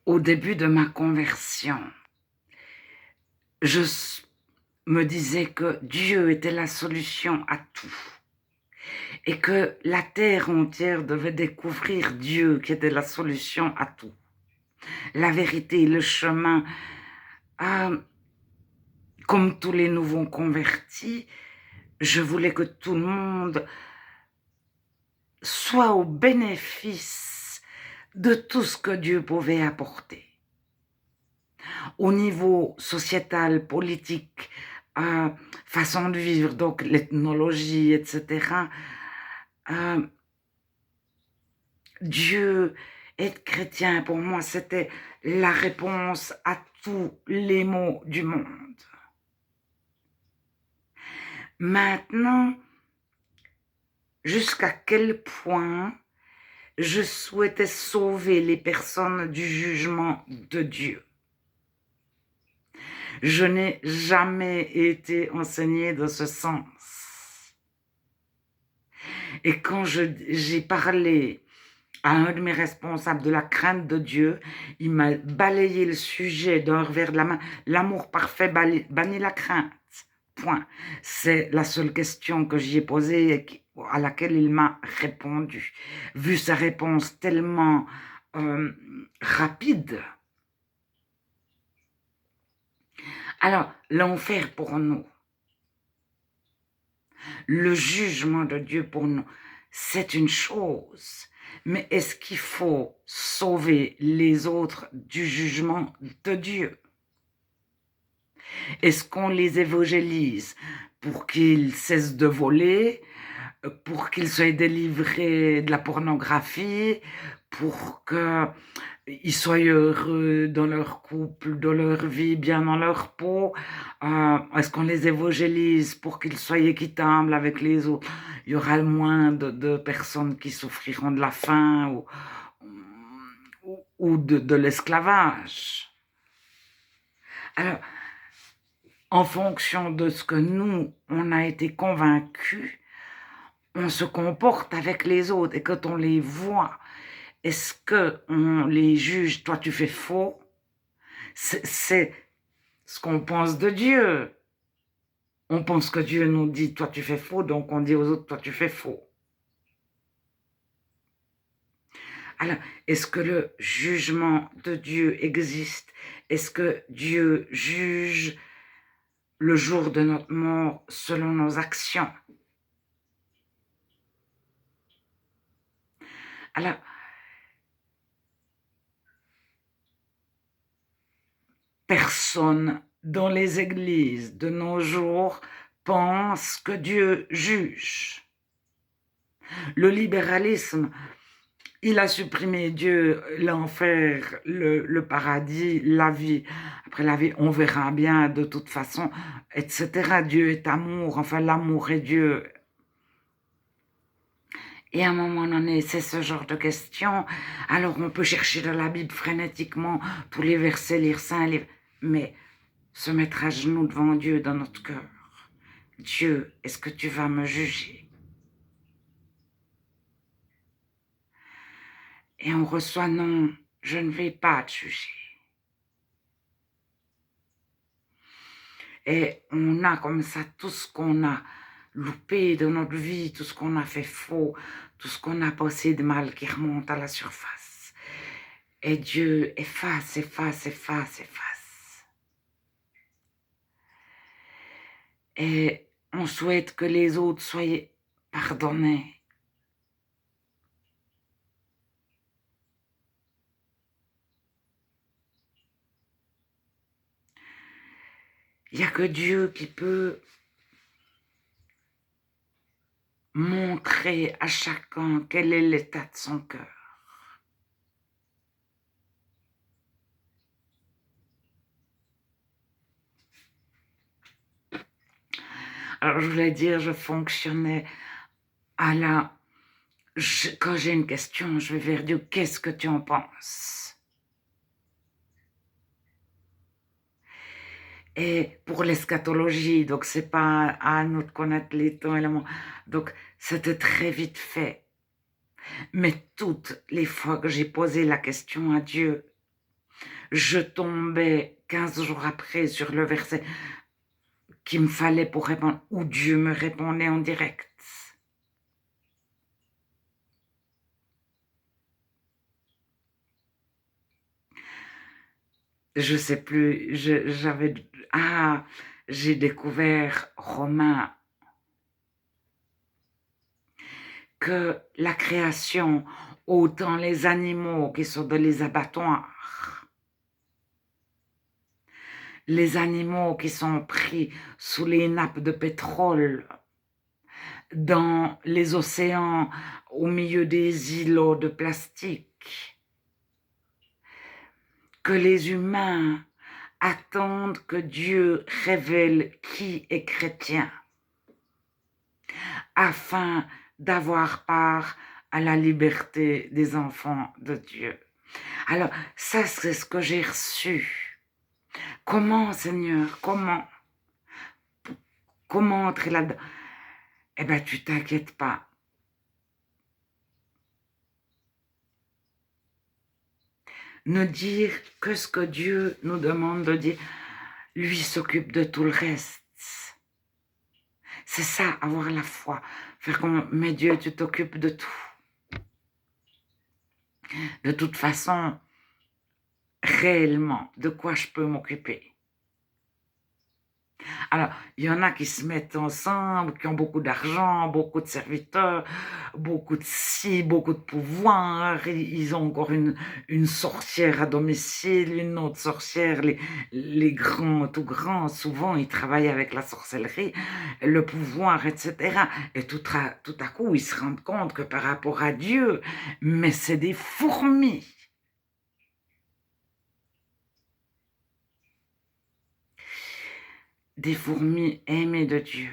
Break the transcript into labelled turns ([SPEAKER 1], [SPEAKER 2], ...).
[SPEAKER 1] Au début de ma conversion, je me disais que Dieu était la solution à tout et que la terre entière devait découvrir Dieu qui était la solution à tout. La vérité, le chemin, comme tous les nouveaux convertis, je voulais que tout le monde soit au bénéfice de tout ce que Dieu pouvait apporter. Au niveau sociétal, politique, façon de vivre, donc l'ethnologie, etc. Dieu, être chrétien, pour moi, c'était la réponse à tous les maux du monde. Maintenant, jusqu'à quel point je souhaitais sauver les personnes du jugement de Dieu. Je n'ai jamais été enseignée de ce sens. Et quand j'ai parlé à un de mes responsables de la crainte de Dieu, il m'a balayé le sujet d'un revers de la main. L'amour parfait bannit la crainte. Point. C'est la seule question que j'y ai posée et à laquelle il m'a répondu. Vu sa réponse tellement rapide. Alors, l'enfer pour nous, le jugement de Dieu pour nous, c'est une chose. Mais est-ce qu'il faut sauver les autres du jugement de Dieu? Est-ce qu'on les évangélise pour qu'ils cessent de voler, pour qu'ils soient délivrés de la pornographie, pour qu'ils soient heureux dans leur couple, dans leur vie, bien dans leur peau? Est-ce qu'on les évangélise pour qu'ils soient équitables avec les autres? Il y aura le moins de personnes qui souffriront de la faim ou de l'esclavage. Alors, en fonction de ce que nous, on a été convaincus, on se comporte avec les autres. Et quand on les voit, est-ce qu'on les juge? Toi, tu fais faux. C'est ce qu'on pense de Dieu. On pense que Dieu nous dit, toi, tu fais faux, donc on dit aux autres, toi, tu fais faux. Alors, est-ce que le jugement de Dieu existe? Est-ce que Dieu juge le jour de notre mort selon nos actions? Alors, personne dans les églises de nos jours pense que Dieu juge. Le libéralisme, il a supprimé Dieu, l'enfer, le paradis, la vie. Après la vie, on verra bien de toute façon, etc. Dieu est amour, enfin l'amour est Dieu. Et à un moment donné, c'est ce genre de questions. Alors on peut chercher dans la Bible frénétiquement tous les versets, lire ça, mais se mettre à genoux devant Dieu dans notre cœur. Dieu, est-ce que tu vas me juger? Et on reçoit non, je ne vais pas te juger. Et on a comme ça tout ce qu'on a loupé de notre vie, tout ce qu'on a fait faux, tout ce qu'on a passé de mal qui remonte à la surface. Et Dieu efface, efface, efface, efface. Et on souhaite que les autres soient pardonnés. Il n'y a que Dieu qui peut montrer à chacun quel est l'état de son cœur. Alors, je voulais dire, je fonctionnais à quand j'ai une question, je vais vers Dieu, qu'est-ce que tu en penses? Et pour l'eschatologie, donc c'est pas à nous de connaître les temps et le moment. Donc, c'était très vite fait. Mais toutes les fois que j'ai posé la question à Dieu, je tombais 15 jours après sur le verset qu'il me fallait pour répondre, ou Dieu me répondait en direct. Je sais plus, j'ai découvert, Romain, que la création, autant les animaux qui sont dans les abattoirs, les animaux qui sont pris sous les nappes de pétrole, dans les océans, au milieu des îlots de plastique, que les humains attendent que Dieu révèle qui est chrétien, afin d'avoir part à la liberté des enfants de Dieu. Alors, ça, c'est ce que j'ai reçu. Comment, Seigneur, comment entrer là-dedans? Eh bien, tu t'inquiètes pas. Ne dire que ce que Dieu nous demande de dire. Lui s'occupe de tout le reste. C'est ça, avoir la foi. Faire comme, mais Dieu, tu t'occupes de tout. De toute façon, réellement, de quoi je peux m'occuper? Alors, il y en a qui se mettent ensemble, qui ont beaucoup d'argent, beaucoup de serviteurs, beaucoup de ci, beaucoup de pouvoir. Ils ont encore une sorcière à domicile, une autre sorcière, les grands, tout grands, souvent, ils travaillent avec la sorcellerie, le pouvoir, etc. Et tout à coup, ils se rendent compte que par rapport à Dieu, mais c'est des fourmis. Des fourmis aimées de Dieu.